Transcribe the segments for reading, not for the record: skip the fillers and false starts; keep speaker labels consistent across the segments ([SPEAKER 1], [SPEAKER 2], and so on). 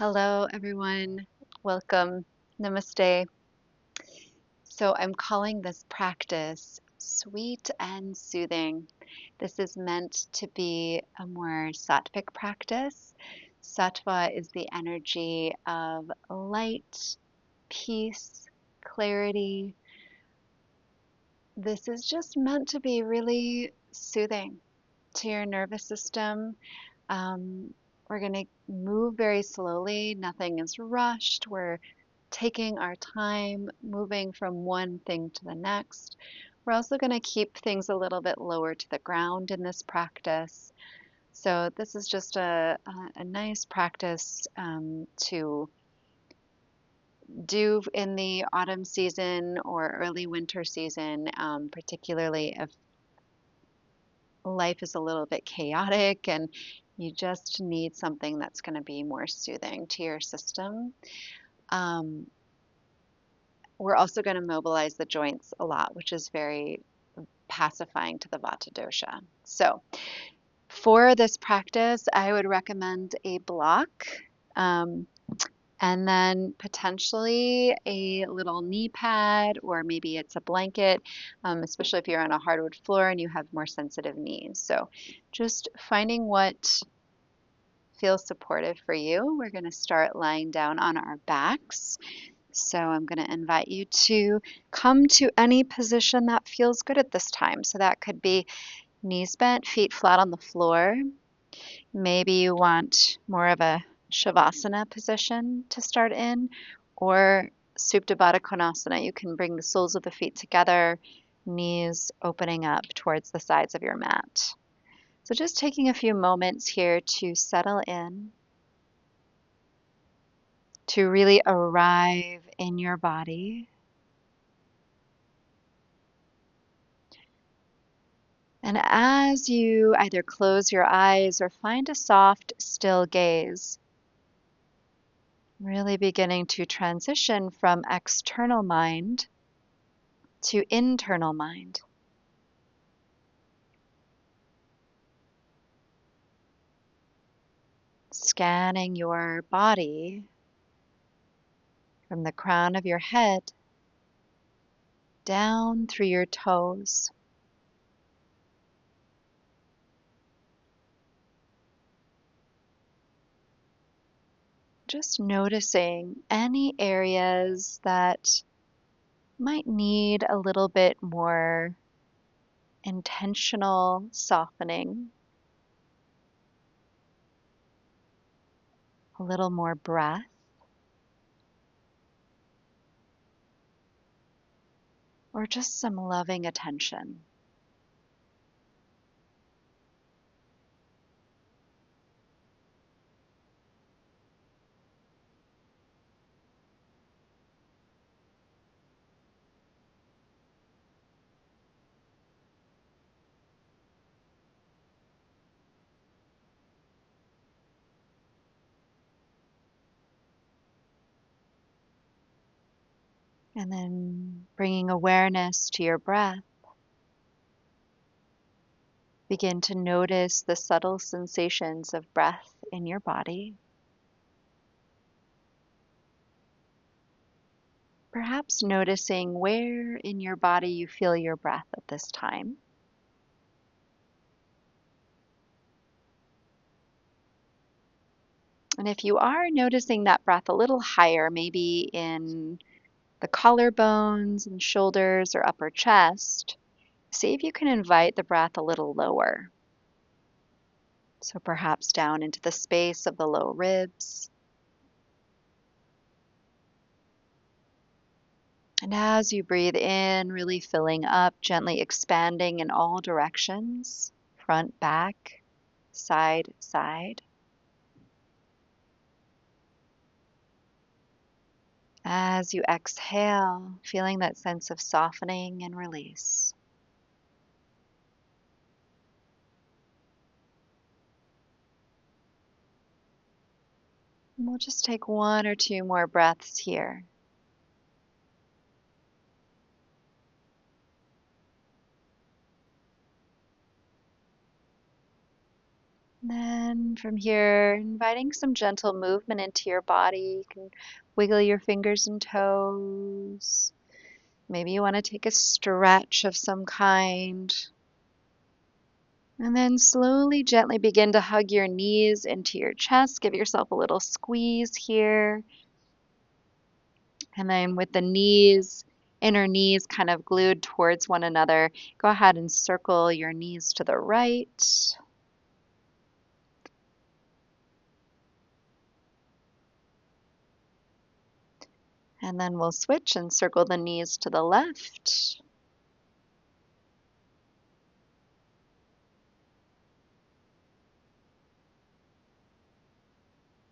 [SPEAKER 1] Hello, everyone. Welcome. Namaste. So, I'm calling this practice sweet and soothing. This is meant to be a more sattvic practice. Sattva is the energy of light, peace, clarity. This is just meant to be really soothing to your nervous system. Um, we're going to move very slowly. Nothing is rushed. We're taking our time, moving from one thing to the next. We're also going to keep things a little bit lower to the ground in this practice. So this is just a nice practice to do in the autumn season or early winter season, particularly if life is a little bit chaotic and you just need something that's going to be more soothing to your system. Um, we're also going to mobilize the joints a lot, which is very pacifying to the Vata dosha. So for this practice, I would recommend a block. And then potentially a little knee pad, or maybe it's a blanket, especially if you're on a hardwood floor and you have more sensitive knees. So just finding what feels supportive for you. We're going to start lying down on our backs. So I'm going to invite you to come to any position that feels good at this time. So that could be knees bent, feet flat on the floor. Maybe you want more of a Shavasana position to start in, or Supta Baddha Konasana. You can bring the soles of the feet together, knees opening up towards the sides of your mat. So just taking a few moments here to settle in, to really arrive in your body. And as you either close your eyes or find a soft, still gaze, really beginning to transition from external mind to internal mind. Scanning your body from the crown of your head down through your toes. Just noticing any areas that might need a little bit more intentional softening, a little more breath, or just some loving attention. And then bringing awareness to your breath. Begin to notice the subtle sensations of breath in your body. Perhaps noticing where in your body you feel your breath at this time. And if you are noticing that breath a little higher, maybe in the collarbones and shoulders or upper chest, see if you can invite the breath a little lower. So perhaps down into the space of the low ribs. And as you breathe in, really filling up, gently expanding in all directions, front, back, side, side. As you exhale, feeling that sense of softening and release. And we'll just take one or two more breaths here. Then from here, inviting some gentle movement into your body. You can wiggle your fingers and toes. Maybe you want to take a stretch of some kind. And then slowly, gently begin to hug your knees into your chest. Give yourself a little squeeze here. And then with the knees, inner knees kind of glued towards one another, go ahead and circle your knees to the right. And then we'll switch and circle the knees to the left.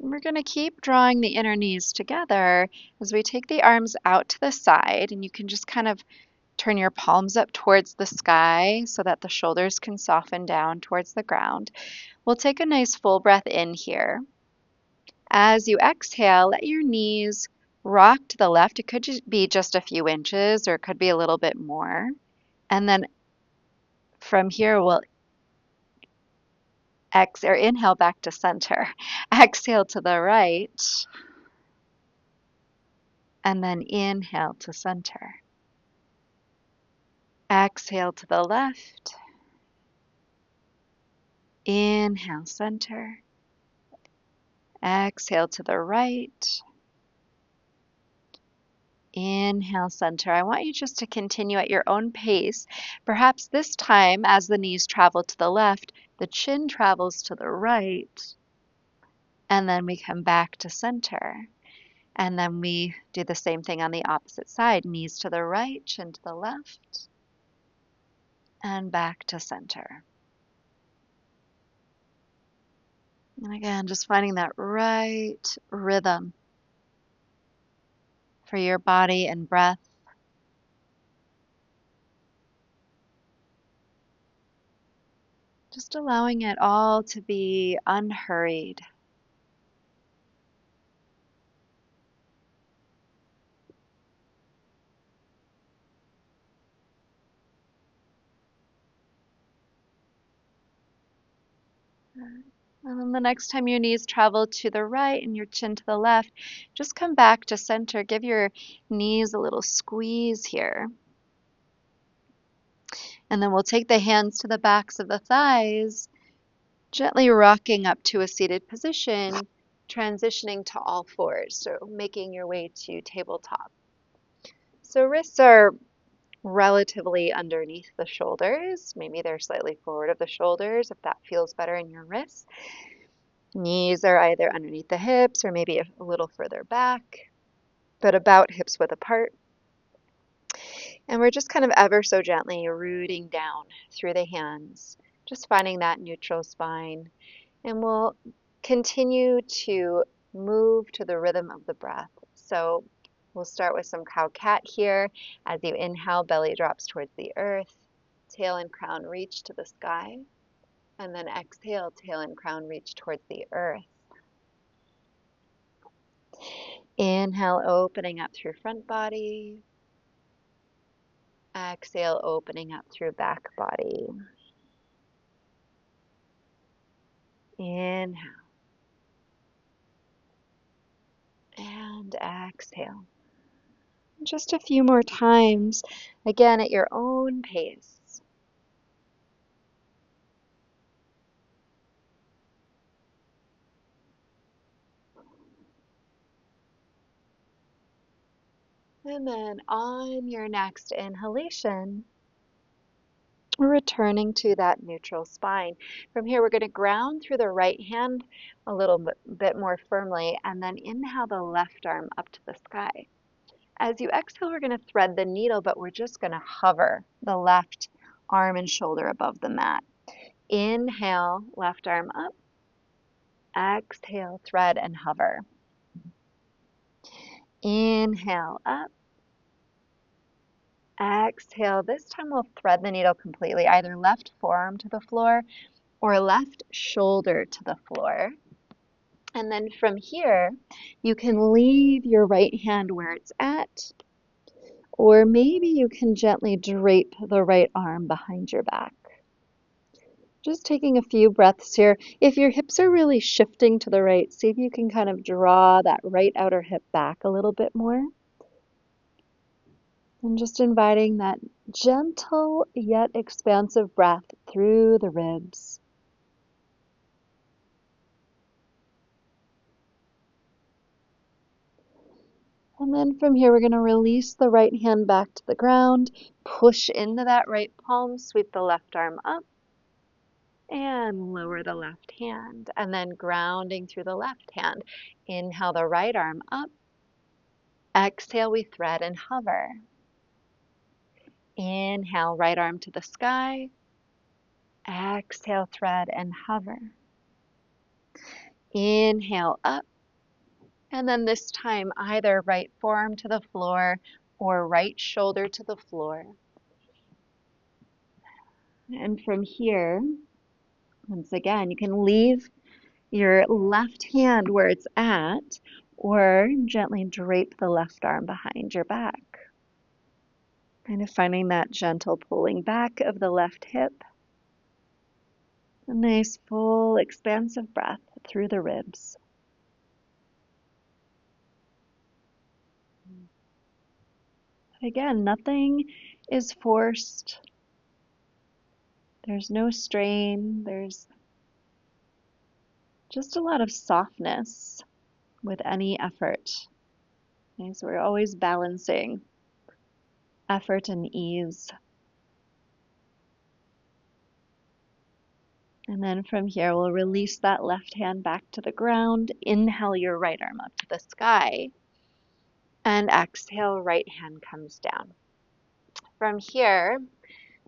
[SPEAKER 1] And we're going to keep drawing the inner knees together as we take the arms out to the side, and you can just kind of turn your palms up towards the sky so that the shoulders can soften down towards the ground. We'll take a nice full breath in here. As you exhale, let your knees rock to the left. It could be just a few inches or it could be a little bit more. And then from here, we'll inhale back to center. Exhale to the right. And then inhale to center. Exhale to the left. Inhale, center. Exhale to the right. Inhale, center. I want you just to continue at your own pace. Perhaps this time, as the knees travel to the left, the chin travels to the right. And then we come back to center. And then we do the same thing on the opposite side. Knees to the right, chin to the left. And back to center. And again, just finding that right rhythm for your body and breath. Just allowing it all to be unhurried. And then the next time your knees travel to the right and your chin to the left, just come back to center. Give your knees a little squeeze here. And then we'll take the hands to the backs of the thighs, gently rocking up to a seated position, transitioning to all fours, so making your way to tabletop. So wrists are relatively underneath the shoulders. Maybe they're slightly forward of the shoulders if that feels better in your wrists. Knees are either underneath the hips or maybe a little further back, but about hips width apart. And we're just kind of ever so gently rooting down through the hands, just finding that neutral spine. And we'll continue to move to the rhythm of the breath. So we'll start with some cow-cat here. As you inhale, belly drops towards the earth. Tail and crown reach to the sky. And then exhale, tail and crown reach towards the earth. Inhale, opening up through front body. Exhale, opening up through back body. Inhale. And exhale. Just a few more times, again at your own pace. And then on your next inhalation, we're returning to that neutral spine. From here, we're going to ground through the right hand a little bit more firmly, and then inhale the left arm up to the sky. As you exhale, we're going to thread the needle, but we're just going to hover the left arm and shoulder above the mat. Inhale, left arm up. Exhale, thread and hover. Inhale, up. Exhale. This time we'll thread the needle completely, either left forearm to the floor or left shoulder to the floor. And then from here, you can leave your right hand where it's at, or maybe you can gently drape the right arm behind your back. Just taking a few breaths here. If your hips are really shifting to the right, see if you can kind of draw that right outer hip back a little bit more. And just inviting that gentle yet expansive breath through the ribs. And then from here, we're going to release the right hand back to the ground, push into that right palm, sweep the left arm up, and lower the left hand. And then grounding through the left hand. Inhale the right arm up. Exhale, we thread and hover. Inhale, right arm to the sky. Exhale, thread and hover. Inhale up. And then this time, either right forearm to the floor or right shoulder to the floor. And from here, once again, you can leave your left hand where it's at, or gently drape the left arm behind your back. Kind of finding that gentle pulling back of the left hip. A nice full expansive breath through the ribs. Again, nothing is forced. There's no strain. There's just a lot of softness with any effort. Okay, so we're always balancing effort and ease. And then from here, we'll release that left hand back to the ground. Inhale your right arm up to the sky. And exhale, right hand comes down. From here,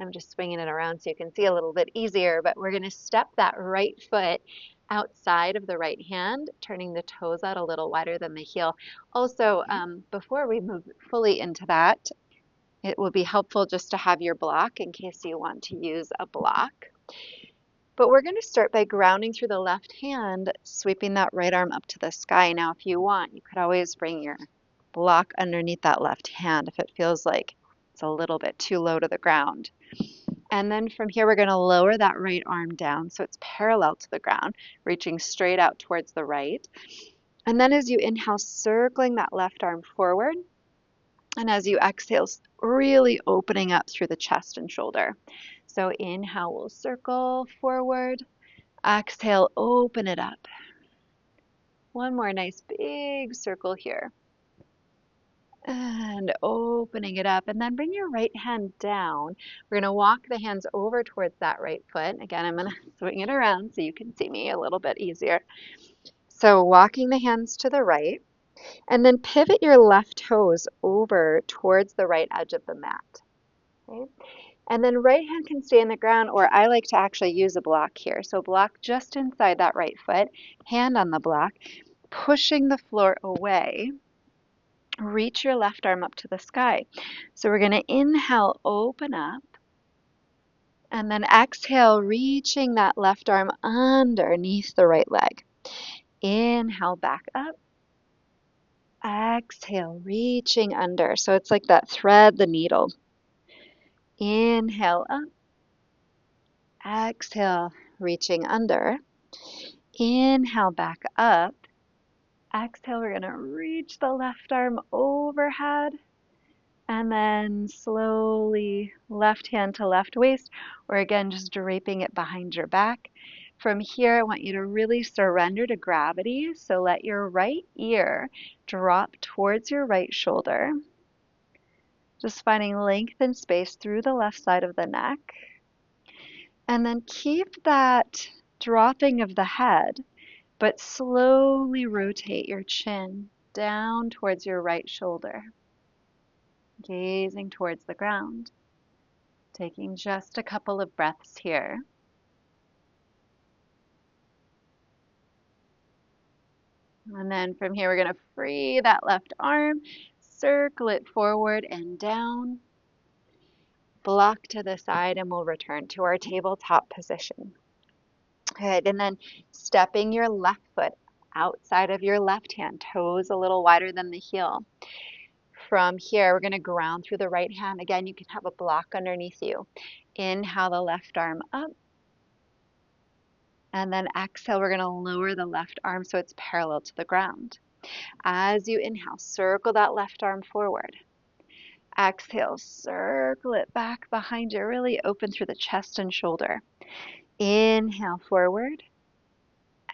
[SPEAKER 1] I'm just swinging it around so you can see a little bit easier, but we're going to step that right foot outside of the right hand, turning the toes out a little wider than the heel. Also, before we move fully into that, it will be helpful just to have your block in case you want to use a block. But we're going to start by grounding through the left hand, sweeping that right arm up to the sky. Now, if you want, you could always bring your block underneath that left hand if it feels like it's a little bit too low to the ground. And then from here, we're going to lower that right arm down so it's parallel to the ground, reaching straight out towards the right. And then as you inhale, circling that left arm forward. And as you exhale, really opening up through the chest and shoulder. So inhale, we'll circle forward. Exhale, open it up. One more nice big circle here. And opening it up. And then bring your right hand down. We're going to walk the hands over towards that right foot. Again, I'm going to swing it around so you can see me a little bit easier. So walking the hands to the right. And then pivot your left toes over towards the right edge of the mat. Okay? And then right hand can stay in the ground, or I like to actually use a block here. So block just inside that right foot, hand on the block, pushing the floor away. Reach your left arm up to the sky. So we're going to inhale, open up. And then exhale, reaching that left arm underneath the right leg. Inhale, back up. Exhale, reaching under. So it's like that thread the needle. Inhale up. Exhale, reaching under. Inhale, back up. Exhale, we're going to reach the left arm overhead. And then slowly left hand to left waist, or again, just draping it behind your back. From here, I want you to really surrender to gravity. So let your right ear drop towards your right shoulder. Just finding length and space through the left side of the neck. And then keep that dropping of the head, but slowly rotate your chin down towards your right shoulder. Gazing towards the ground. Taking just a couple of breaths here. And then from here, we're going to free that left arm, circle it forward and down, block to the side, and we'll return to our tabletop position. Good. And then stepping your left foot outside of your left hand, toes a little wider than the heel. From here, we're going to ground through the right hand. Again, you can have a block underneath you. Inhale the left arm up. And then exhale, we're going to lower the left arm so it's parallel to the ground. As you inhale, circle that left arm forward. Exhale, circle it back behind you, really open through the chest and shoulder. Inhale forward.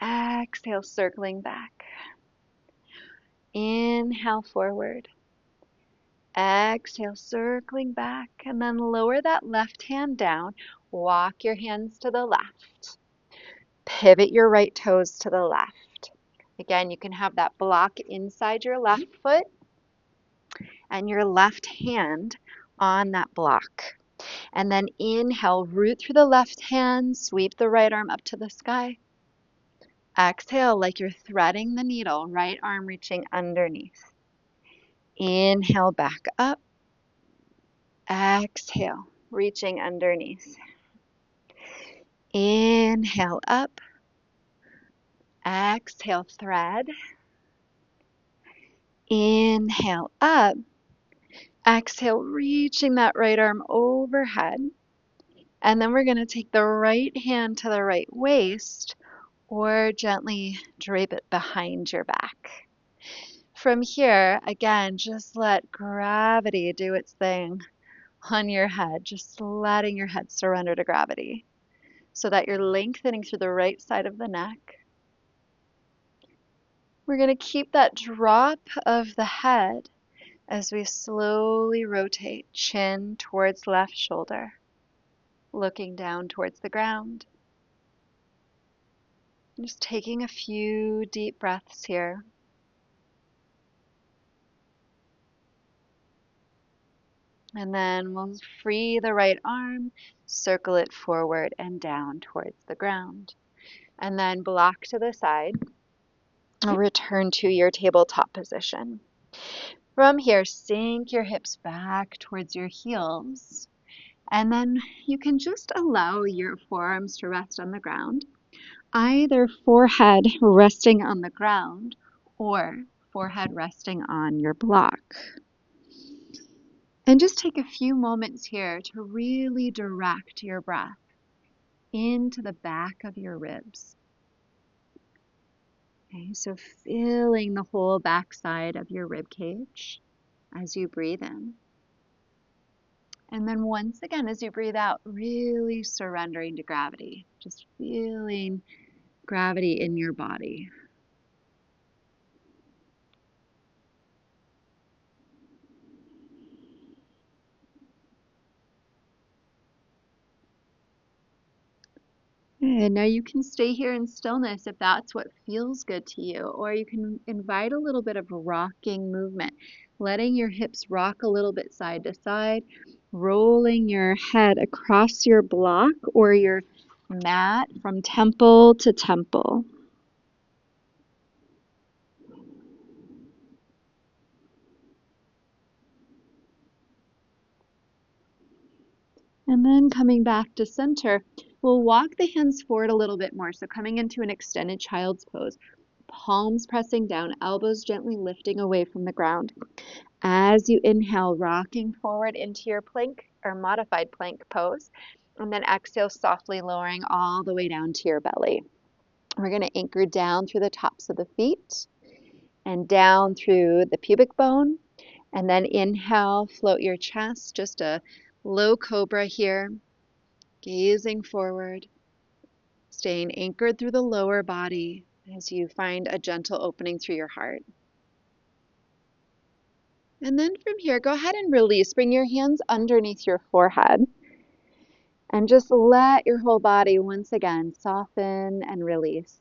[SPEAKER 1] Exhale, circling back. Inhale forward. Exhale, circling back. And then lower that left hand down. Walk your hands to the left. Pivot your right toes to the left. Again, you can have that block inside your left foot and your left hand on that block. And then inhale, root through the left hand, sweep the right arm up to the sky. Exhale like you're threading the needle, right arm reaching underneath. Inhale back up. Exhale, reaching underneath. Inhale up. Exhale, thread. Inhale up. Exhale, reaching that right arm overhead. And then we're going to take the right hand to the right waist or gently drape it behind your back. From here, again, just let gravity do its thing on your head, just letting your head surrender to gravity so that you're lengthening through the right side of the neck. We're going to keep that drop of the head as we slowly rotate, chin towards left shoulder, looking down towards the ground. Just taking a few deep breaths here. And then we'll free the right arm, circle it forward and down towards the ground. And then block to the side. Return to your tabletop position. From here, sink your hips back towards your heels. And then you can just allow your forearms to rest on the ground, either forehead resting on the ground or forehead resting on your block. And just take a few moments here to really direct your breath into the back of your ribs. Okay, so filling the whole backside of your rib cage as you breathe in. And then once again, as you breathe out, really surrendering to gravity, just feeling gravity in your body. And now you can stay here in stillness if that's what feels good to you, or you can invite a little bit of rocking movement, letting your hips rock a little bit side to side, rolling your head across your block or your mat from temple to temple. And then coming back to center, we'll walk the hands forward a little bit more. So coming into an extended child's pose, palms pressing down, elbows gently lifting away from the ground. As you inhale, rocking forward into your plank or modified plank pose, and then exhale, softly lowering all the way down to your belly. We're going to anchor down through the tops of the feet and down through the pubic bone, and then inhale, float your chest, just a low cobra here, gazing forward, staying anchored through the lower body as you find a gentle opening through your heart. And then from here, go ahead and release. Bring your hands underneath your forehead and just let your whole body once again soften and release.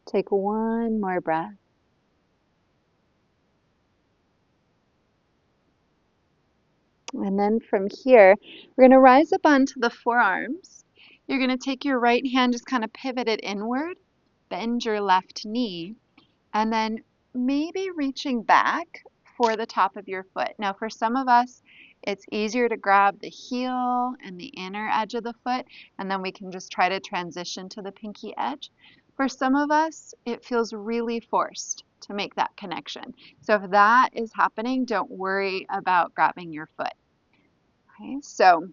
[SPEAKER 1] Take one more breath. And then from here, we're going to rise up onto the forearms. You're going to take your right hand, just kind of pivot it inward, bend your left knee, and then maybe reaching back for the top of your foot. Now, for some of us, it's easier to grab the heel and the inner edge of the foot, and then we can just try to transition to the pinky edge. For some of us, it feels really forced to make that connection. So if that is happening, don't worry about grabbing your foot. Okay, so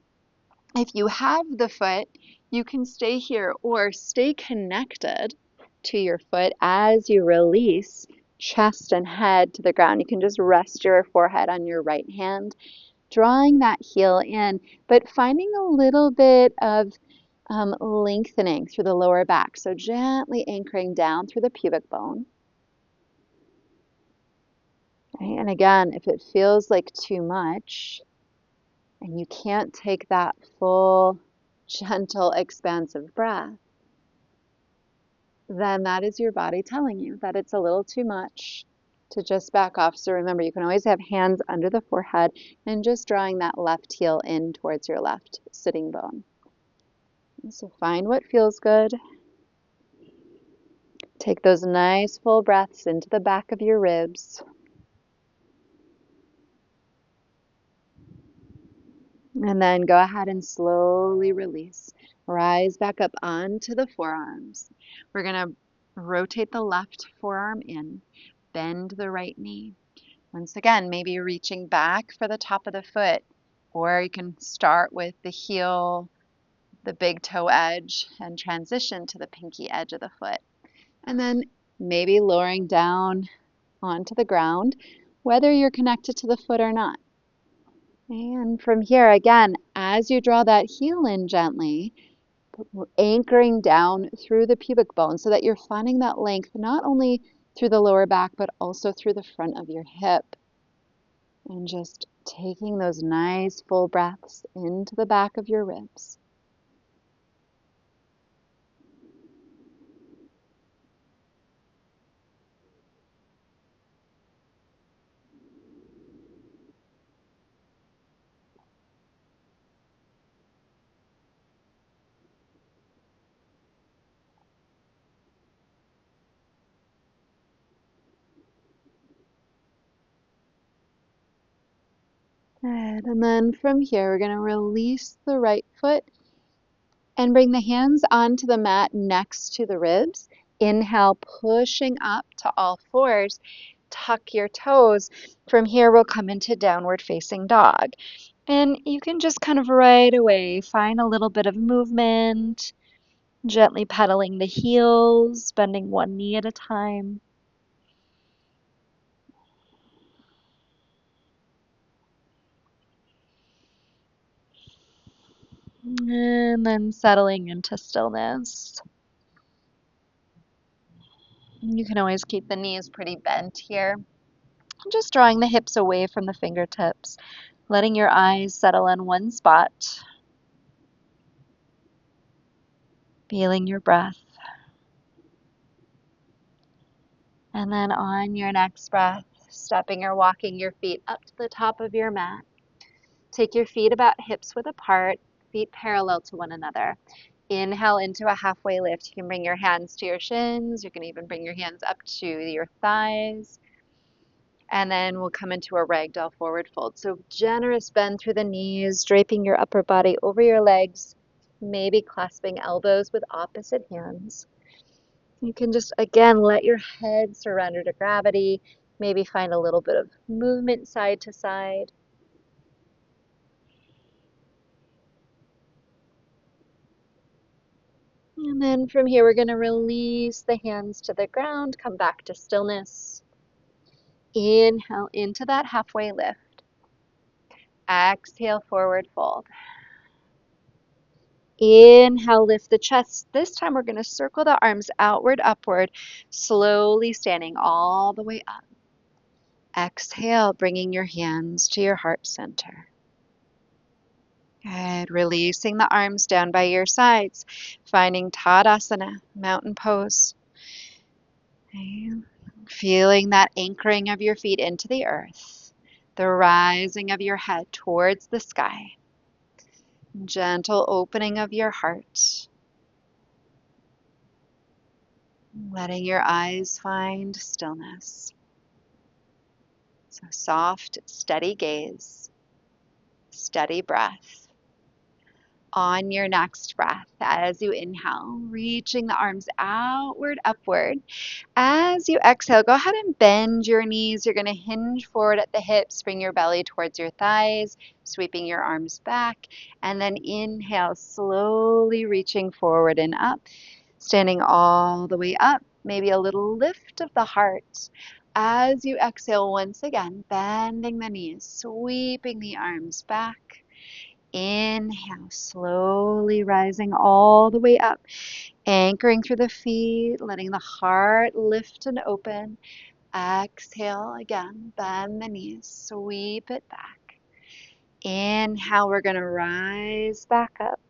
[SPEAKER 1] if you have the foot, you can stay here or stay connected to your foot as you release chest and head to the ground. You can just rest your forehead on your right hand, drawing that heel in, but finding a little bit of lengthening through the lower back. So gently anchoring down through the pubic bone. Okay, and again, if it feels like too much and you can't take that full, gentle, expansive breath, then that is your body telling you that it's a little too much to just back off. So remember, you can always have hands under the forehead and just drawing that left heel in towards your left sitting bone. So find what feels good. Take those nice full breaths into the back of your ribs. And then go ahead and slowly release. Rise back up onto the forearms. We're going to rotate the left forearm in, bend the right knee. Once again, maybe reaching back for the top of the foot, or you can start with the heel, the big toe edge, and transition to the pinky edge of the foot. And then maybe lowering down onto the ground, whether you're connected to the foot or not. And from here, again, as you draw that heel in gently, anchoring down through the pubic bone so that you're finding that length not only through the lower back, but also through the front of your hip. And just taking those nice full breaths into the back of your ribs. Good. And then from here, we're going to release the right foot and bring the hands onto the mat next to the ribs. Inhale, pushing up to all fours. Tuck your toes. From here, we'll come into downward facing dog. And you can just kind of right away find a little bit of movement, gently pedaling the heels, bending one knee at a time. And then settling into stillness. You can always keep the knees pretty bent here. Just drawing the hips away from the fingertips, letting your eyes settle on one spot. Feeling your breath. And then on your next breath, stepping or walking your feet up to the top of your mat. Take your feet about hips width apart, feet parallel to one another. Inhale into a halfway lift. You can bring your hands to your shins. You can even bring your hands up to your thighs. And then we'll come into a ragdoll forward fold. So generous bend through the knees, draping your upper body over your legs, maybe clasping elbows with opposite hands. You can just, again, let your head surrender to gravity. Maybe find a little bit of movement side to side. And then from here, we're going to release the hands to the ground, come back to stillness. Inhale into that halfway lift. Exhale, forward fold. Inhale, lift the chest. This time we're going to circle the arms outward, upward, slowly standing all the way up. Exhale, bringing your hands to your heart center. Good. Releasing the arms down by your sides, finding Tadasana, mountain pose. Okay. Feeling that anchoring of your feet into the earth, the rising of your head towards the sky, gentle opening of your heart, letting your eyes find stillness. So soft, steady gaze, steady breath. On your next breath, as you inhale, reaching the arms outward, upward. As you exhale, go ahead and bend your knees. You're going to hinge forward at the hips, bring your belly towards your thighs, sweeping your arms back, and then inhale, slowly reaching forward and up, standing all the way up, maybe a little lift of the heart. As you exhale, once again, bending the knees, sweeping the arms back. Inhale, slowly rising all the way up, anchoring through the feet, letting the heart lift and open. Exhale again, bend the knees, sweep it back. Inhale, we're going to rise back up.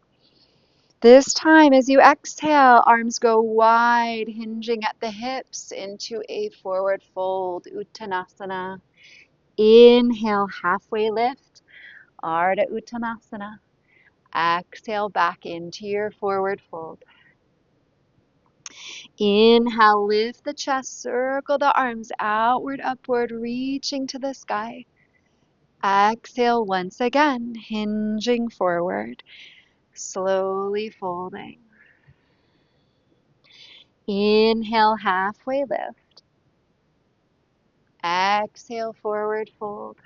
[SPEAKER 1] This time, as you exhale, arms go wide, hinging at the hips into a forward fold, Uttanasana. Inhale, halfway lift, Ardha Uttanasana. Exhale back into your forward fold. Inhale, lift the chest, circle the arms outward, upward, reaching to the sky. Exhale once again, hinging forward, slowly folding. Inhale, halfway lift. Exhale, forward fold.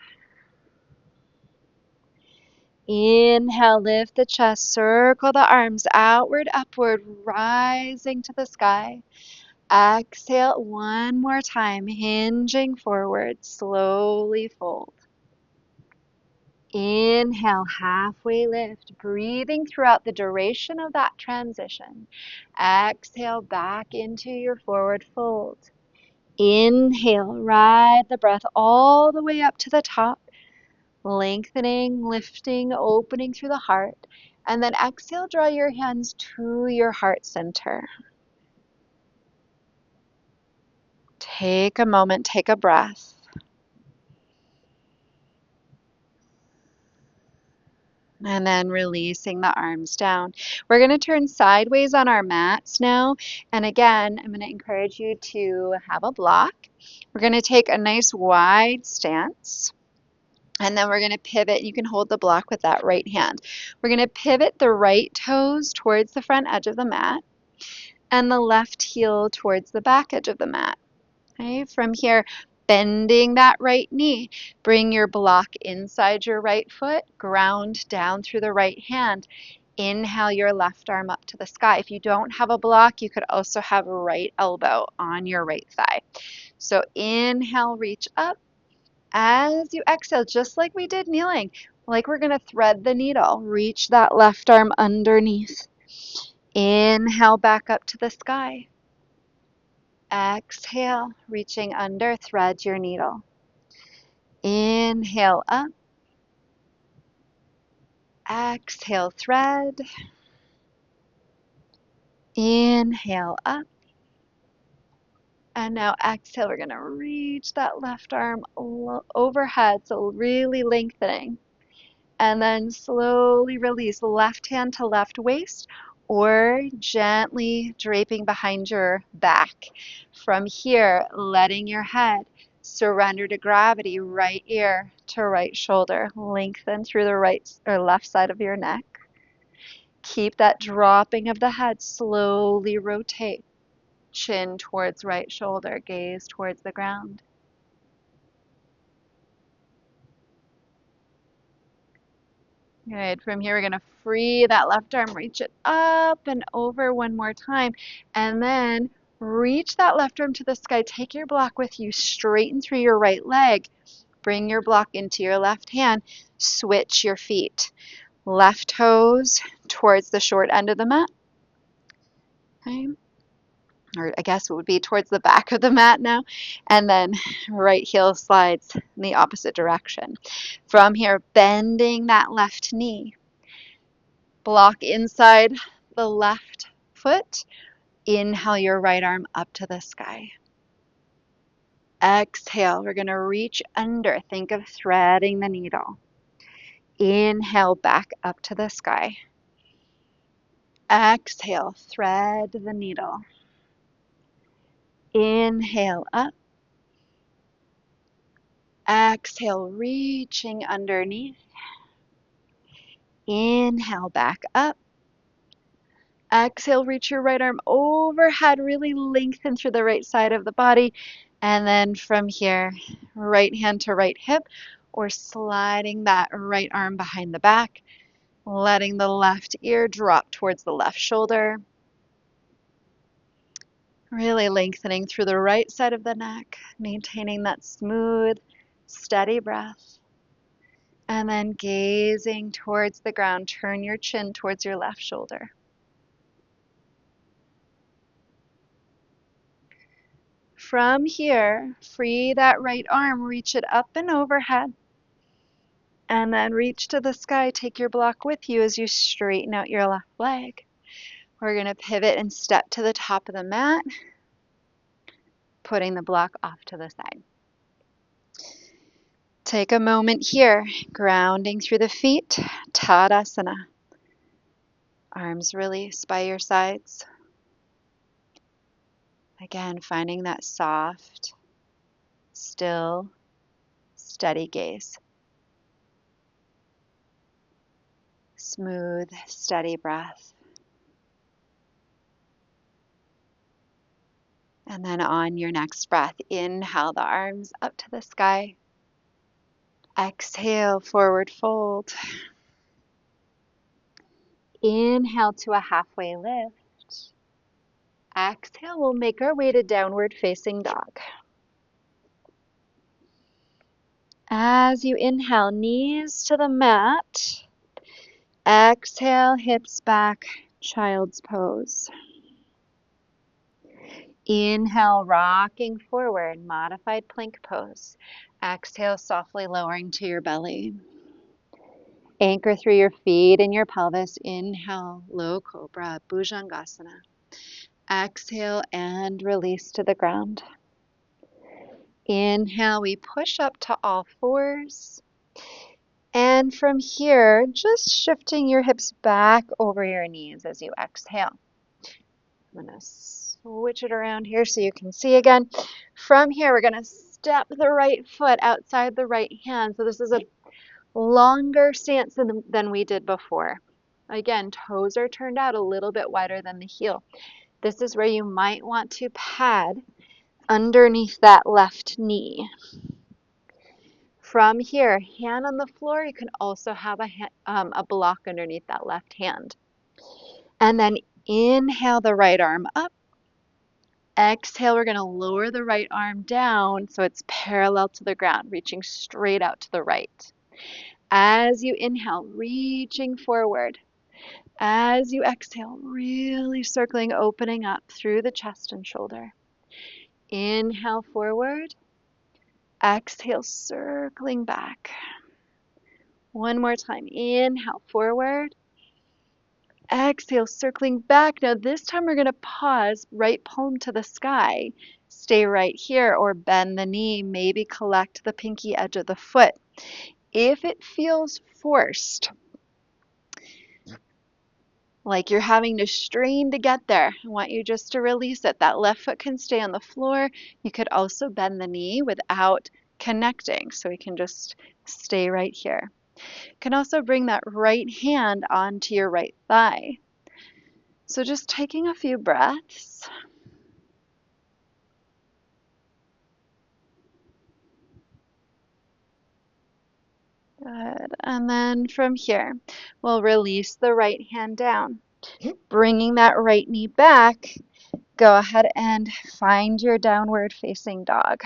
[SPEAKER 1] Inhale, lift the chest, circle the arms outward, upward, rising to the sky. Exhale one more time, hinging forward, slowly fold. Inhale, halfway lift, breathing throughout the duration of that transition. Exhale back into your forward fold. Inhale, ride the breath all the way up to the top, lengthening, lifting, opening through the heart. And then exhale, draw your hands to your heart center. Take a moment, take a breath. And then releasing the arms down. We're going to turn sideways on our mats now. And again, I'm going to encourage you to have a block. We're going to take a nice wide stance. And then we're going to pivot. You can hold the block with that right hand. We're going to pivot the right toes towards the front edge of the mat and the left heel towards the back edge of the mat. Okay, from here, bending that right knee. Bring your block inside your right foot, ground down through the right hand. Inhale your left arm up to the sky. If you don't have a block, you could also have a right elbow on your right thigh. So inhale, reach up. As you exhale, just like we did kneeling, like we're going to thread the needle, reach that left arm underneath. Inhale back up to the sky. Exhale, reaching under, thread your needle. Inhale up. Exhale, thread. Inhale up. And now exhale, we're going to reach that left arm overhead, so really lengthening. And then slowly release, left hand to left waist, or gently draping behind your back. From here, letting your head surrender to gravity, right ear to right shoulder. Lengthen through the right or left side of your neck. Keep that dropping of the head, slowly rotate. Chin towards right shoulder, gaze towards the ground. Good. From here, we're going to free that left arm, reach it up and over one more time. And then reach that left arm to the sky. Take your block with you. Straighten through your right leg. Bring your block into your left hand. Switch your feet. Left toes towards the short end of the mat. Okay. Or I guess it would be towards the back of the mat now. And then right heel slides in the opposite direction. From here, bending that left knee. Block inside the left foot. Inhale your right arm up to the sky. Exhale, we're going to reach under. Think of threading the needle. Inhale back up to the sky. Exhale, thread the needle. Inhale up. Exhale, reaching underneath. Inhale, back up. Exhale, reach your right arm overhead, really lengthen through the right side of the body. And then from here, right hand to right hip, or sliding that right arm behind the back, letting the left ear drop towards the left shoulder. Really lengthening through the right side of the neck, maintaining that smooth, steady breath. And then gazing towards the ground, turn your chin towards your left shoulder. From here, free that right arm, reach it up and overhead. And then reach to the sky, take your block with you as you straighten out your left leg. We're going to pivot and step to the top of the mat, putting the block off to the side. Take a moment here, grounding through the feet, Tadasana. Arms release by your sides. Again, finding that soft, still, steady gaze. Smooth, steady breath. And then on your next breath, inhale the arms up to the sky. Exhale, forward fold. Inhale to a halfway lift. Exhale, we'll make our way to downward facing dog. As you inhale, knees to the mat. Exhale, hips back, child's pose. Inhale, rocking forward, modified plank pose. Exhale, softly lowering to your belly. Anchor through your feet and your pelvis. Inhale, low cobra, bhujangasana. Exhale and release to the ground. Inhale, we push up to all fours. And from here, just shifting your hips back over your knees as you exhale. I'm going to switch it around here so you can see again. From here, we're going to step the right foot outside the right hand. So this is a longer stance than we did before. Again, toes are turned out a little bit wider than the heel. This is where you might want to pad underneath that left knee. From here, hand on the floor, you can also have a block underneath that left hand. And then inhale the right arm up. Exhale, we're going to lower the right arm down so it's parallel to the ground, reaching straight out to the right. As you inhale, reaching forward. As you exhale, really circling, opening up through the chest and shoulder. Inhale forward. Exhale, circling back. One more time. Inhale forward. Exhale, circling back. Now this time we're going to pause, right palm to the sky. Stay right here or bend the knee. Maybe collect the pinky edge of the foot. If it feels forced, like you're having to strain to get there, I want you just to release it. That left foot can stay on the floor. You could also bend the knee without connecting. So we can just stay right here. You can also bring that right hand onto your right thigh. So just taking a few breaths. Good. And then from here, we'll release the right hand down. Bringing that right knee back, go ahead and find your downward facing dog.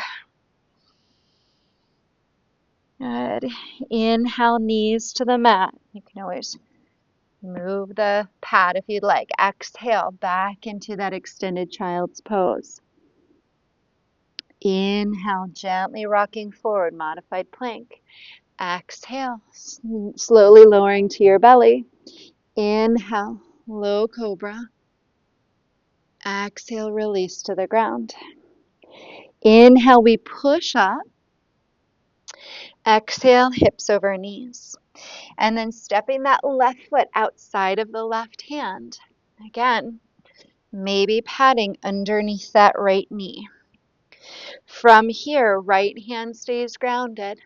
[SPEAKER 1] Good. Inhale, knees to the mat. You can always move the pad if you'd like. Exhale, back into that extended child's pose. Inhale, gently rocking forward, modified plank. Exhale, slowly lowering to your belly. Inhale, low cobra. Exhale, release to the ground. Inhale, we push up. Exhale, hips over knees. And then stepping that left foot outside of the left hand. Again, maybe padding underneath that right knee. From here, right hand stays grounded.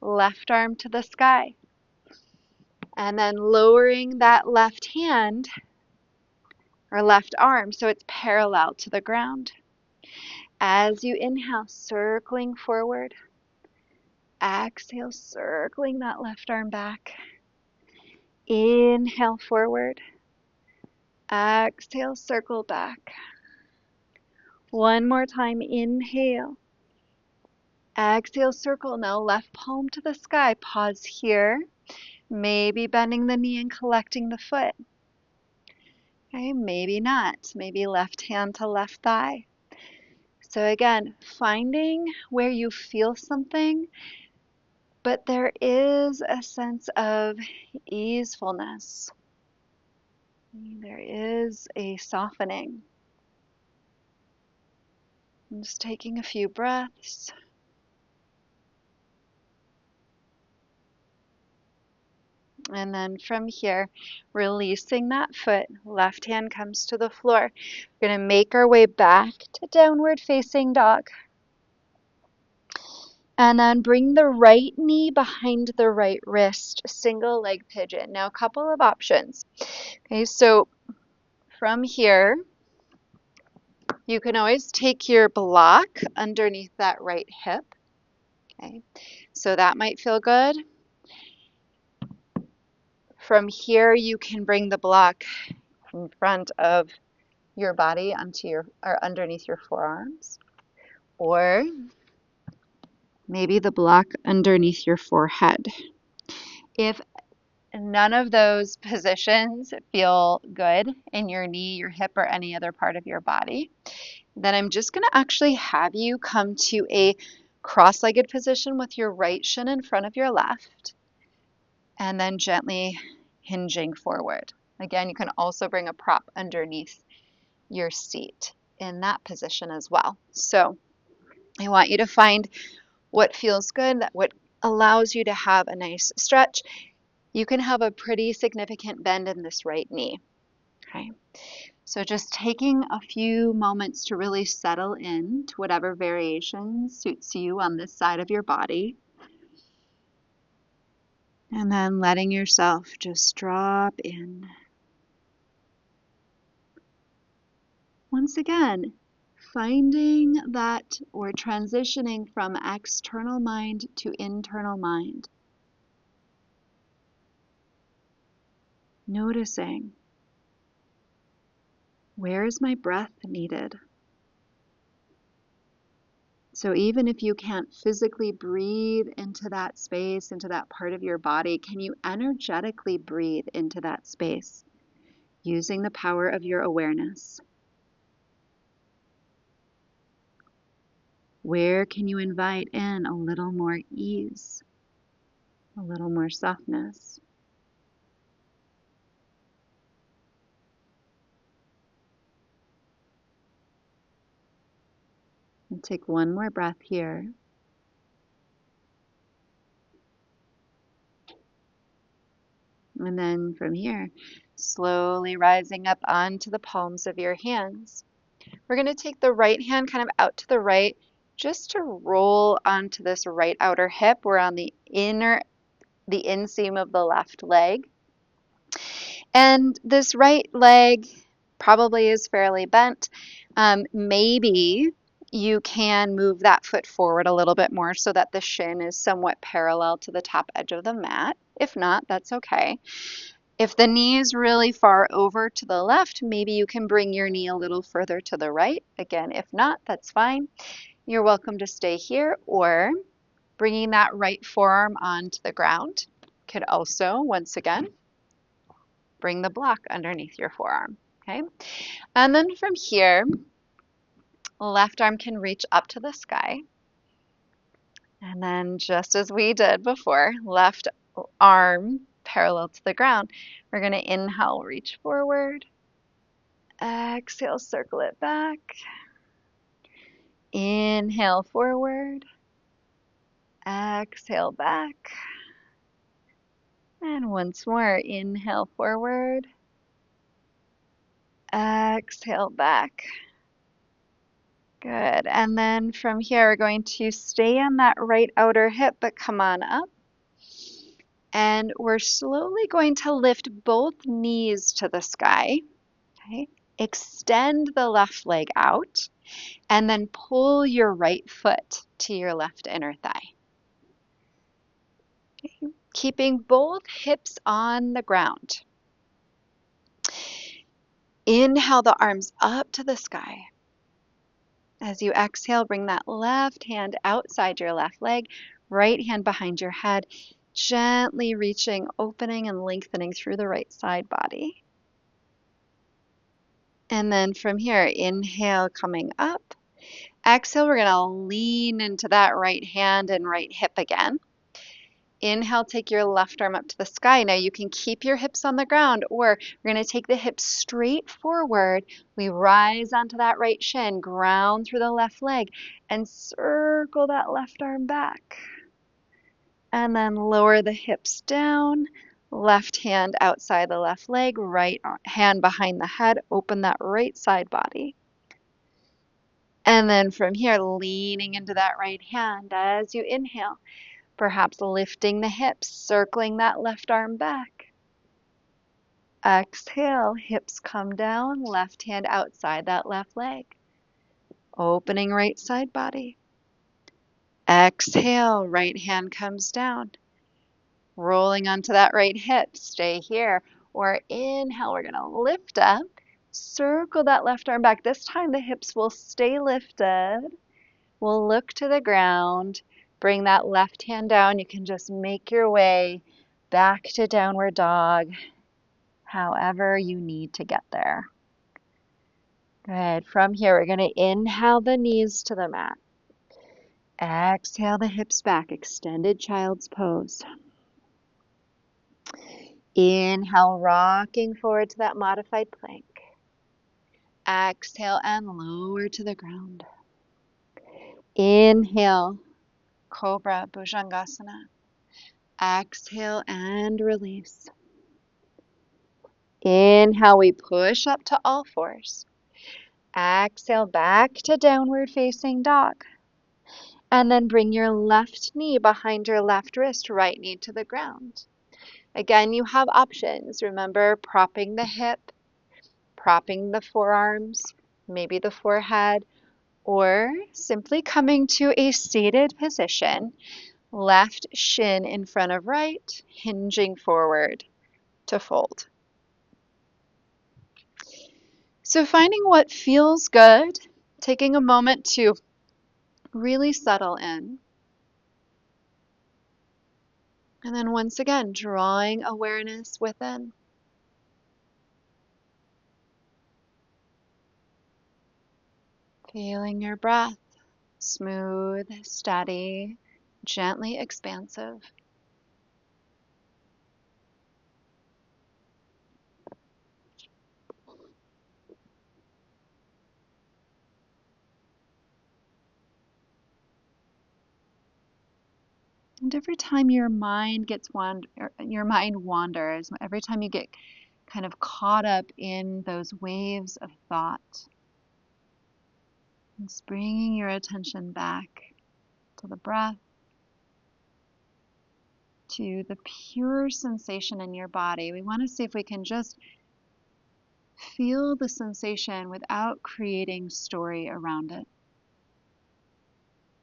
[SPEAKER 1] Left arm to the sky. And then lowering that left hand or left arm so it's parallel to the ground. As you inhale, circling forward. Exhale, circling that left arm back. Inhale forward. Exhale, circle back. One more time, inhale. Exhale, circle. Now left palm to the sky. Pause here. Maybe bending the knee and collecting the foot. Okay, maybe not. Maybe left hand to left thigh. So again, finding where you feel something, but there is a sense of easefulness. There is a softening. I'm just taking a few breaths. And then from here, releasing that foot, left hand comes to the floor. We're going to make our way back to downward facing dog. And then bring the right knee behind the right wrist, single leg pigeon. Now, a couple of options. Okay, so from here, you can always take your block underneath that right hip. Okay, so that might feel good. From here, you can bring the block in front of your body onto your or underneath your forearms, or maybe the block underneath your forehead. If none of those positions feel good in your knee, your hip, or any other part of your body, then I'm just going to actually have you come to a cross-legged position with your right shin in front of your left, and then gently hinging forward. Again, you can also bring a prop underneath your seat in that position as well. So I want you to find what feels good, what allows you to have a nice stretch. You can have a pretty significant bend in this right knee. Okay. So just taking a few moments to really settle in to whatever variation suits you on this side of your body. And then letting yourself just drop in. Once again, finding that or transitioning from external mind to internal mind. Noticing, where is my breath needed? So even if you can't physically breathe into that space, into that part of your body, can you energetically breathe into that space using the power of your awareness? Where can you invite in a little more ease, a little more softness? And take one more breath here. And then from here, slowly rising up onto the palms of your hands. We're going to take the right hand kind of out to the right, just to roll onto this right outer hip. We're on the inseam of the left leg. And this right leg probably is fairly bent. Maybe you can move that foot forward a little bit more so that the shin is somewhat parallel to the top edge of the mat. If not, that's okay. If the knee is really far over to the left, maybe you can bring your knee a little further to the right. Again, if not, that's fine. You're welcome to stay here, or bringing that right forearm onto the ground could also, once again, bring the block underneath your forearm. Okay, and then from here, left arm can reach up to the sky. And then just as we did before, left arm parallel to the ground. We're going to inhale, reach forward. Exhale, circle it back. Inhale forward. Exhale back. And once more, inhale forward. Exhale back. Good. And then from here, we're going to stay on that right outer hip, but come on up. And we're slowly going to lift both knees to the sky. Okay? Extend the left leg out and then pull your right foot to your left inner thigh. Okay? Keeping both hips on the ground. Inhale the arms up to the sky. As you exhale, bring that left hand outside your left leg, right hand behind your head, gently reaching, opening and lengthening through the right side body. And then from here, inhale, coming up. Exhale, we're going to lean into that right hand and right hip again. Inhale, take your left arm up to the sky. Now you can keep your hips on the ground, or we're going to take the hips straight forward. We rise onto that right shin, ground through the left leg, and circle that left arm back. And then lower the hips down, left hand outside the left leg, right hand behind the head, open that right side body. And then from here, leaning into that right hand as you inhale. Perhaps lifting the hips, circling that left arm back. Exhale, hips come down, left hand outside that left leg. Opening right side body. Exhale, right hand comes down. Rolling onto that right hip, stay here. Or inhale, we're gonna lift up, circle that left arm back. This time the hips will stay lifted. We'll look to the ground. Bring that left hand down. You can just make your way back to downward dog, however you need to get there. Good. From here, we're going to inhale the knees to the mat. Exhale the hips back, extended child's pose. Inhale, rocking forward to that modified plank. Exhale and lower to the ground. Inhale, Cobra, Bhujangasana. Exhale and release. Inhale, we push up to all fours. Exhale, back to downward facing dog. And then bring your left knee behind your left wrist, right knee to the ground. Again, you have options. Remember, propping the hip, propping the forearms, maybe the forehead, or simply coming to a seated position, left shin in front of right, hinging forward to fold. So finding what feels good, taking a moment to really settle in. And then once again, drawing awareness within. Feeling your breath, smooth, steady, gently expansive. And every time your mind wanders, every time you get kind of caught up in those waves of thought, just bringing your attention back to the breath, to the pure sensation in your body. We want to see if we can just feel the sensation without creating story around it.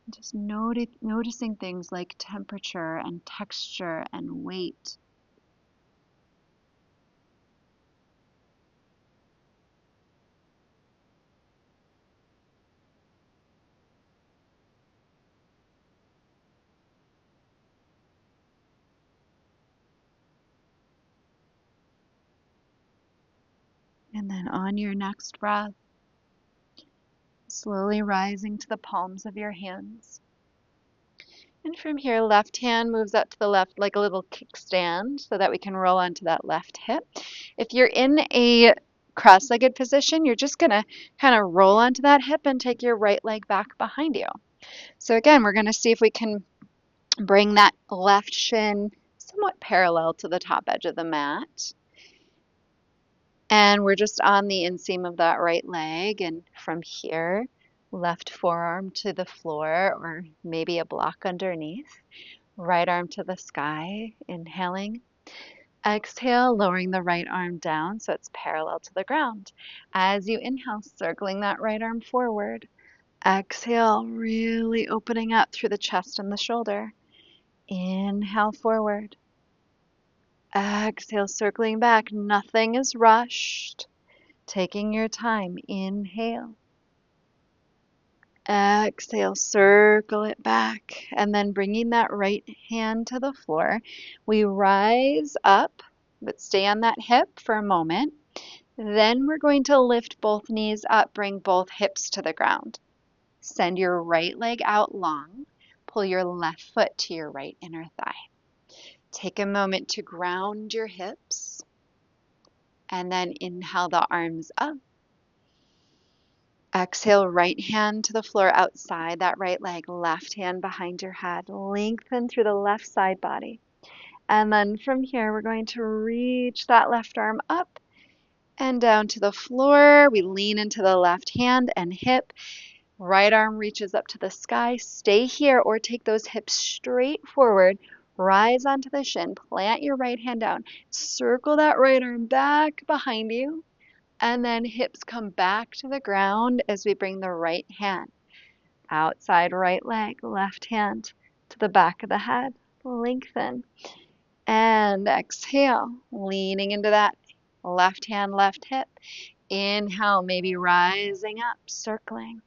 [SPEAKER 1] Just noticing things like temperature and texture and weight. And then on your next breath, slowly rising to the palms of your hands. And from here, left hand moves up to the left like a little kickstand so that we can roll onto that left hip. If you're in a cross-legged position, you're just going to kind of roll onto that hip and take your right leg back behind you. So again, we're going to see if we can bring that left shin somewhat parallel to the top edge of the mat. And we're just on the inseam of that right leg. And from here, left forearm to the floor or maybe a block underneath. Right arm to the sky, inhaling. Exhale, lowering the right arm down so it's parallel to the ground. As you inhale, circling that right arm forward. Exhale, really opening up through the chest and the shoulder. Inhale forward. Exhale, circling back. Nothing is rushed. Taking your time. Inhale. Exhale, circle it back. And then bringing that right hand to the floor, we rise up, but stay on that hip for a moment. Then we're going to lift both knees up, bring both hips to the ground. Send your right leg out long. Pull your left foot to your right inner thigh. Take a moment to ground your hips. And then inhale the arms up. Exhale, right hand to the floor outside that right leg, left hand behind your head. Lengthen through the left side body. And then from here, we're going to reach that left arm up and down to the floor. We lean into the left hand and hip. Right arm reaches up to the sky. Stay here or take those hips straight forward. Rise onto the shin. Plant your right hand down. Circle that right arm back behind you. And then hips come back to the ground as we bring the right hand. Outside right leg, left hand to the back of the head. Lengthen. And exhale, leaning into that left hand, left hip. Inhale, maybe rising up, circling.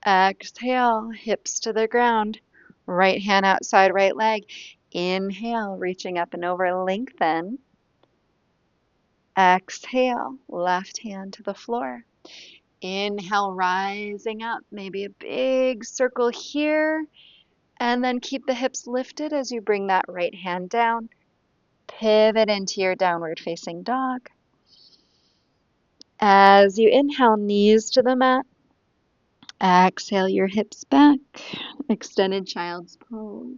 [SPEAKER 1] Exhale, hips to the ground. Right hand outside right leg. Inhale, reaching up and over, lengthen. Exhale, left hand to the floor. Inhale, rising up, maybe a big circle here. And then keep the hips lifted as you bring that right hand down. Pivot into your downward facing dog. As you inhale, knees to the mat. Exhale your hips back. Extended child's pose.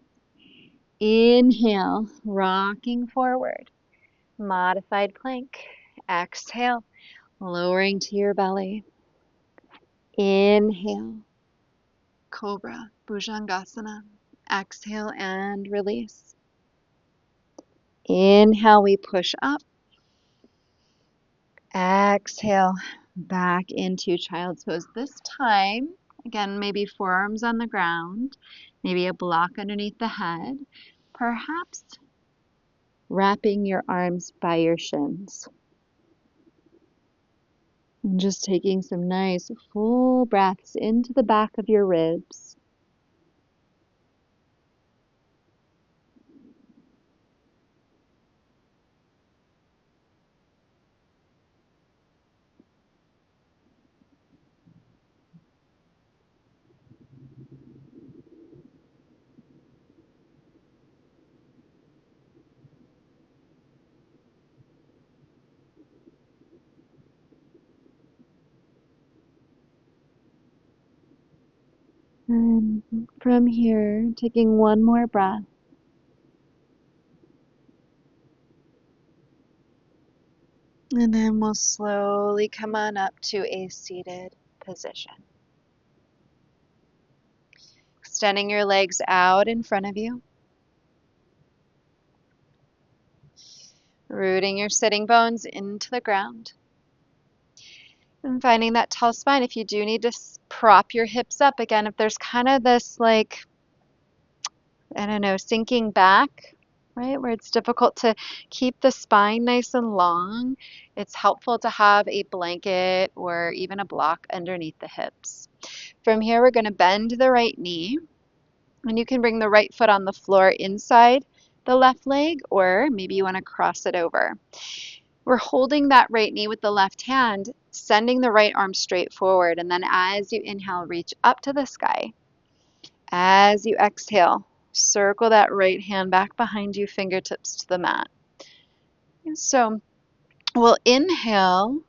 [SPEAKER 1] Inhale, rocking forward. Modified plank. Exhale, lowering to your belly. Inhale, cobra, bhujangasana. Exhale and release. Inhale, we push up. Exhale, back into child's pose. This time, again, maybe forearms on the ground, maybe a block underneath the head, perhaps wrapping your arms by your shins. And just taking some nice full breaths into the back of your ribs. And from here, taking one more breath. And then we'll slowly come on up to a seated position. Extending your legs out in front of you. Rooting your sitting bones into the ground. And finding that tall spine. If you do need to prop your hips up again, if there's kind of this like, I don't know, sinking back, right, where it's difficult to keep the spine nice and long, it's helpful to have a blanket or even a block underneath the hips. From here, we're going to bend the right knee, and you can bring the right foot on the floor inside the left leg, or maybe you want to cross it over. We're holding that right knee with the left hand, sending the right arm straight forward, and then as you inhale, reach up to the sky. As you exhale, circle that right hand back behind you, fingertips to the mat. So we'll inhale.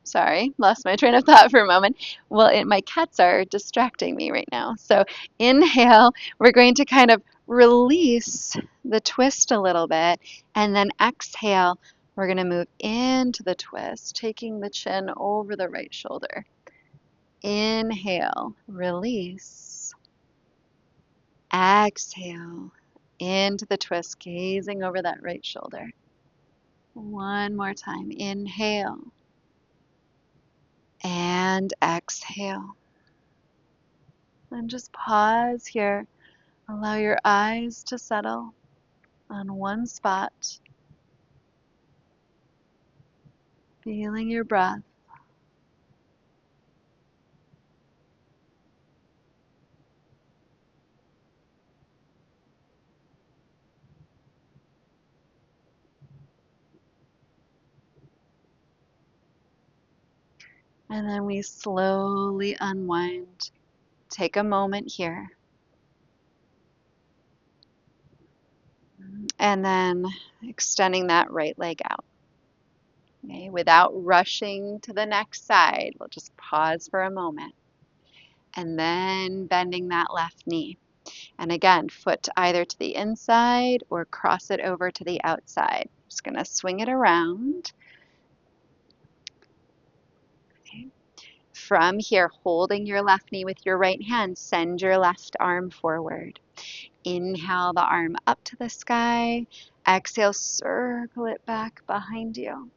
[SPEAKER 1] Sorry, lost my train of thought for a moment. Well, my cats are distracting me right now. So inhale, we're going to kind of release the twist a little bit. And then exhale, we're going to move into the twist, taking the chin over the right shoulder. Inhale, release. Exhale into the twist, gazing over that right shoulder. One more time. Inhale and exhale. And just pause here. Allow your eyes to settle on one spot, feeling your breath. And then we slowly unwind. Take a moment here. And then extending that right leg out. Okay, without rushing to the next side, we'll just pause for a moment. And then bending that left knee. And again, foot either to the inside or cross it over to the outside. Just going to swing it around. Okay. From here, holding your left knee with your right hand, send your left arm forward. Inhale the arm up to the sky. Exhale, circle it back behind you.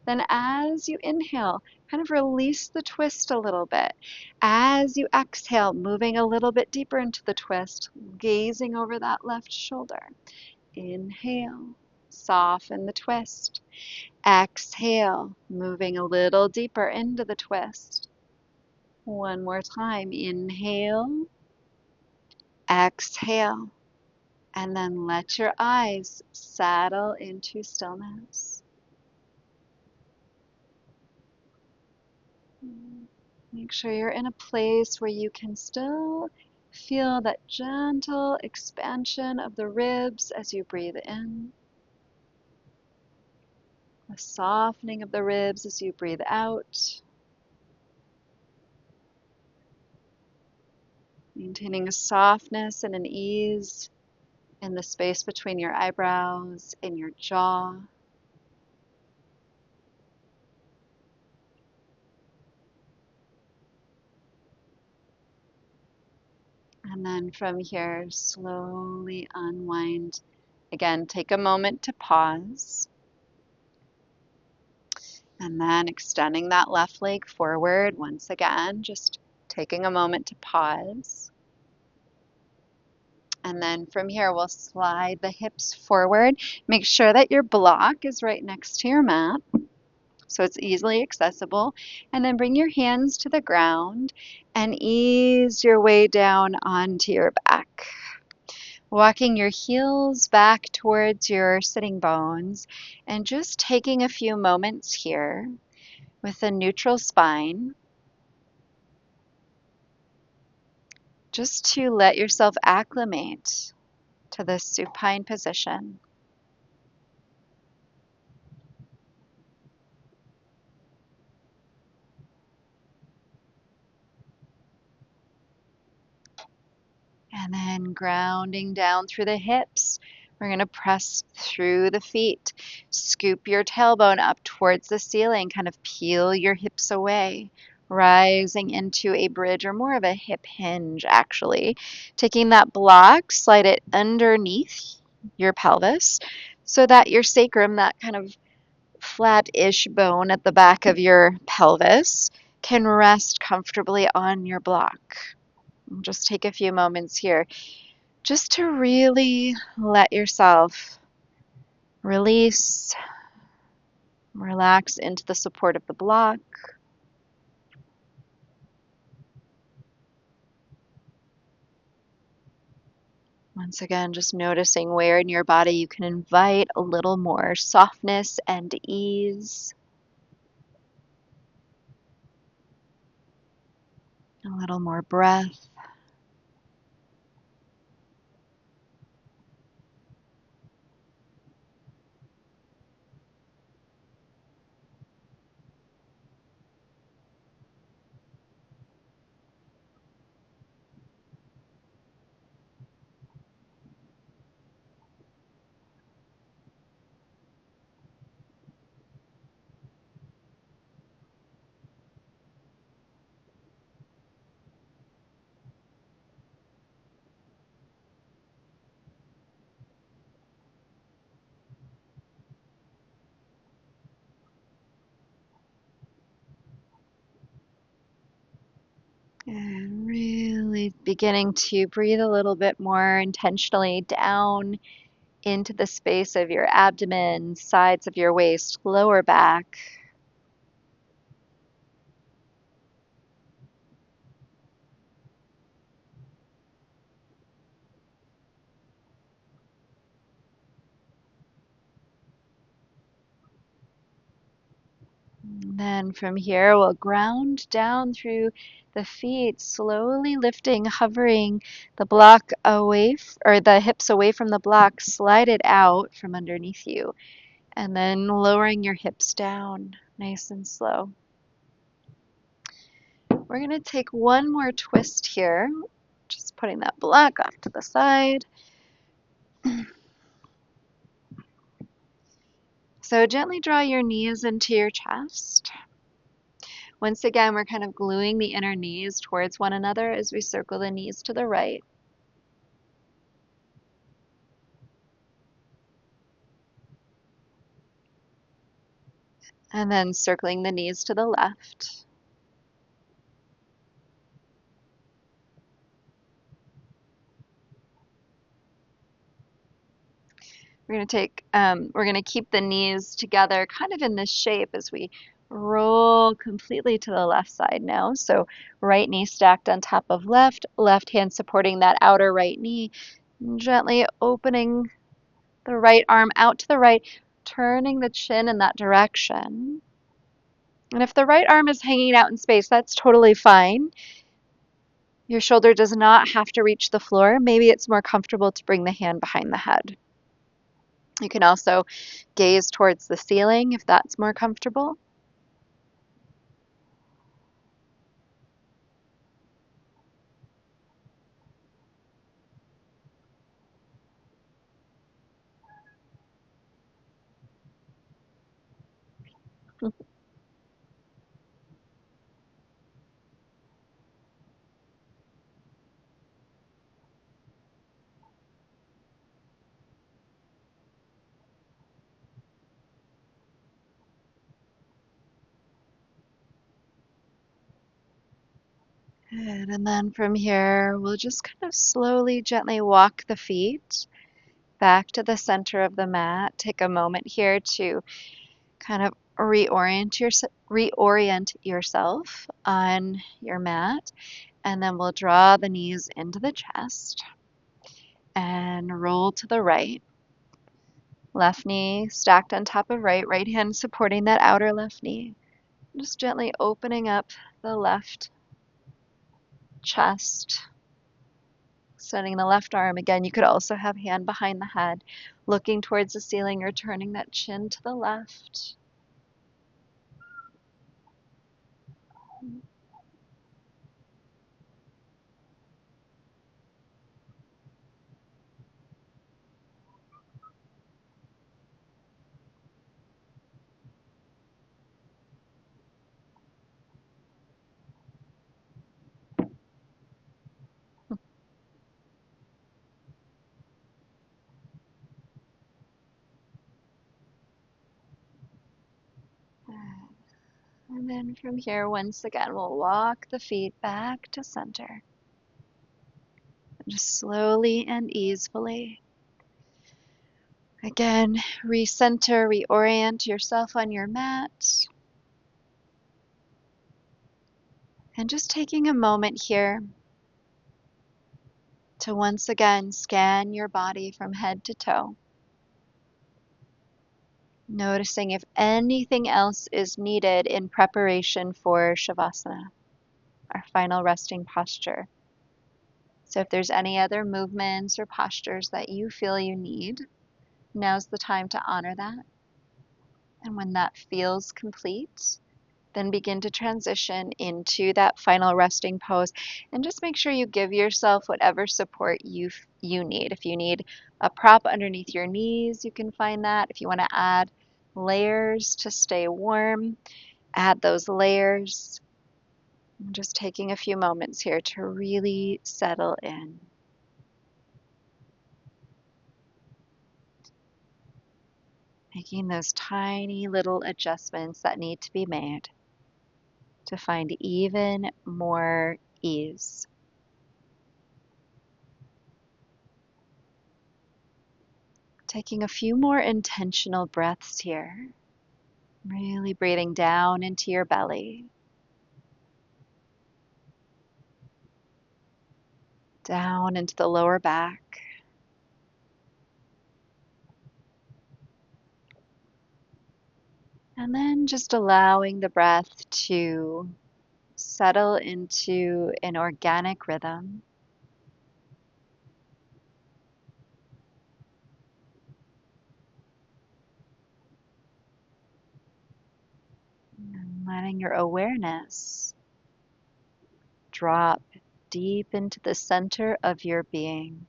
[SPEAKER 1] Then as you inhale, kind of release the twist a little bit. As you exhale, moving a little bit deeper into the twist, gazing over that left shoulder. Inhale, soften the twist. Exhale, moving a little deeper into the twist. One more time. Inhale, exhale, and then let your eyes settle into stillness. Make sure you're in a place where you can still feel that gentle expansion of the ribs as you breathe in, the softening of the ribs as you breathe out, maintaining a softness and an ease in the space between your eyebrows and your jaw. And then from here, slowly unwind. Again, take a moment to pause. And then extending that left leg forward once again, just taking a moment to pause. And then from here, we'll slide the hips forward. Make sure that your block is right next to your mat, so it's easily accessible. And then bring your hands to the ground and ease your way down onto your back. Walking your heels back towards your sitting bones and just taking a few moments here with a neutral spine, just to let yourself acclimate to this supine position. And then grounding down through the hips. We're going to press through the feet. Scoop your tailbone up towards the ceiling. Kind of peel your hips away. Rising into a bridge or more of a hip hinge, actually. Taking that block, slide it underneath your pelvis so that your sacrum, that kind of flat-ish bone at the back of your pelvis, can rest comfortably on your block. Just take a few moments here just to really let yourself release, relax into the support of the block. Once again, just noticing where in your body you can invite a little more softness and ease, a little more breath. Beginning to breathe a little bit more intentionally down into the space of your abdomen, sides of your waist, lower back. And then from here, we'll ground down through the feet, slowly lifting, hovering the block away, or the hips away from the block, slide it out from underneath you, and then lowering your hips down, nice and slow. We're going to take one more twist here, just putting that block off to the side. So gently draw your knees into your chest. Once again, we're kind of gluing the inner knees towards one another as we circle the knees to the right. And then circling the knees to the left. We're going to keep the knees together kind of in this shape as we roll completely to the left side now. So right knee stacked on top of left, left hand supporting that outer right knee, gently opening the right arm out to the right, turning the chin in that direction. And if the right arm is hanging out in space, that's totally fine. Your shoulder does not have to reach the floor. Maybe it's more comfortable to bring the hand behind the head. You can also gaze towards the ceiling if that's more comfortable. Good. And then from here, we'll just kind of slowly, gently walk the feet back to the center of the mat. Take a moment here to kind of reorient yourself on your mat. And then we'll draw the knees into the chest and roll to the right. Left knee stacked on top of right, right hand supporting that outer left knee. Just gently opening up the left chest, extending the left arm. Again, you could also have hand behind the head, looking towards the ceiling or turning that chin to the left. And then from here, once again, we'll walk the feet back to center. Just slowly and easily. Again, recenter, reorient yourself on your mat. And just taking a moment here to once again scan your body from head to toe. Noticing if anything else is needed in preparation for Shavasana, our final resting posture. So if there's any other movements or postures that you feel you need, now's the time to honor that. And when that feels complete, then begin to transition into that final resting pose. And just make sure you give yourself whatever support you need. If you need a prop underneath your knees, you can find that. If you want to add layers to stay warm, add those layers. I'm just taking a few moments here to really settle in. Making those tiny little adjustments that need to be made to find even more ease. Taking a few more intentional breaths here, really breathing down into your belly, down into the lower back, and then just allowing the breath to settle into an organic rhythm. And letting your awareness drop deep into the center of your being,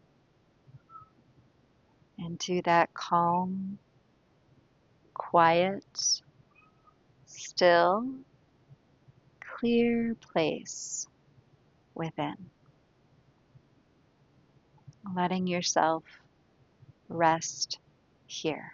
[SPEAKER 1] into that calm, quiet, still, clear place within. Letting yourself rest here.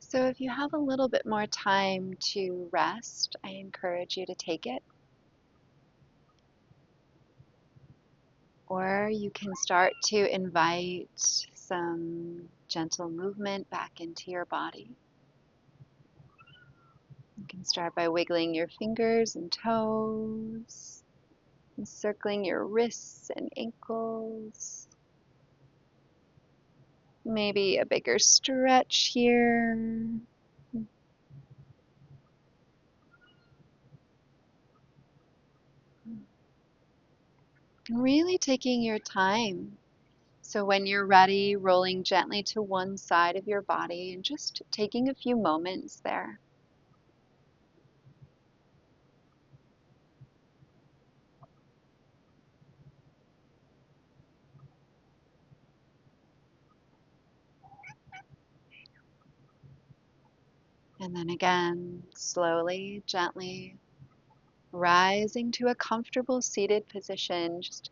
[SPEAKER 1] So if you have a little bit more time to rest, I encourage you to take it. Or you can start to invite some gentle movement back into your body. You can start by wiggling your fingers and toes, encircling your wrists and ankles. Maybe a bigger stretch here. Really taking your time. So when you're ready, rolling gently to one side of your body and just taking a few moments there. And then again, slowly, gently rising to a comfortable seated position, just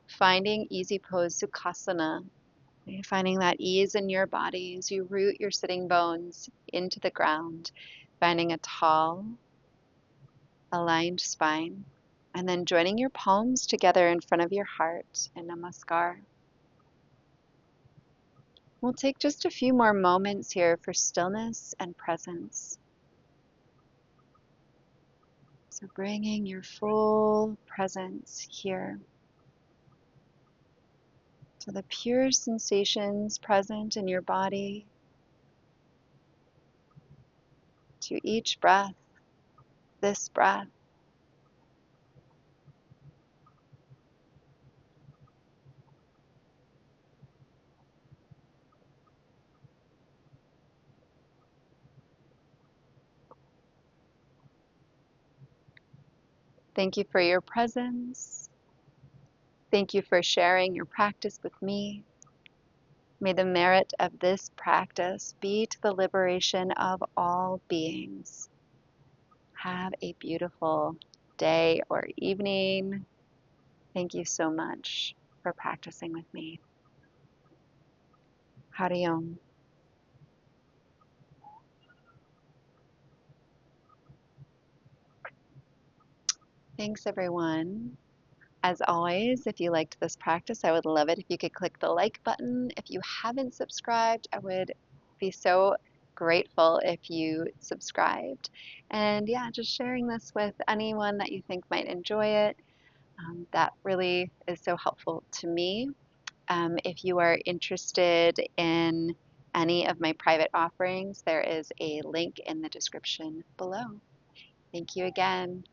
[SPEAKER 1] finding easy pose Sukhasana. Finding that ease in your body as you root your sitting bones into the ground, finding a tall, aligned spine, and then joining your palms together in front of your heart in Namaskar. We'll take just a few more moments here for stillness and presence. So bringing your full presence here. So the pure sensations present in your body to each breath, this breath. Thank you for your presence. Thank you for sharing your practice with me. May the merit of this practice be to the liberation of all beings. Have a beautiful day or evening. Thank you so much for practicing with me. Hari Om. Thanks, everyone. As always, if you liked this practice, I would love it if you could click the like button. If you haven't subscribed, I would be so grateful if you subscribed. And yeah, just sharing this with anyone that you think might enjoy it. That really is so helpful to me. If you are interested in any of my private offerings, there is a link in the description below. Thank you again.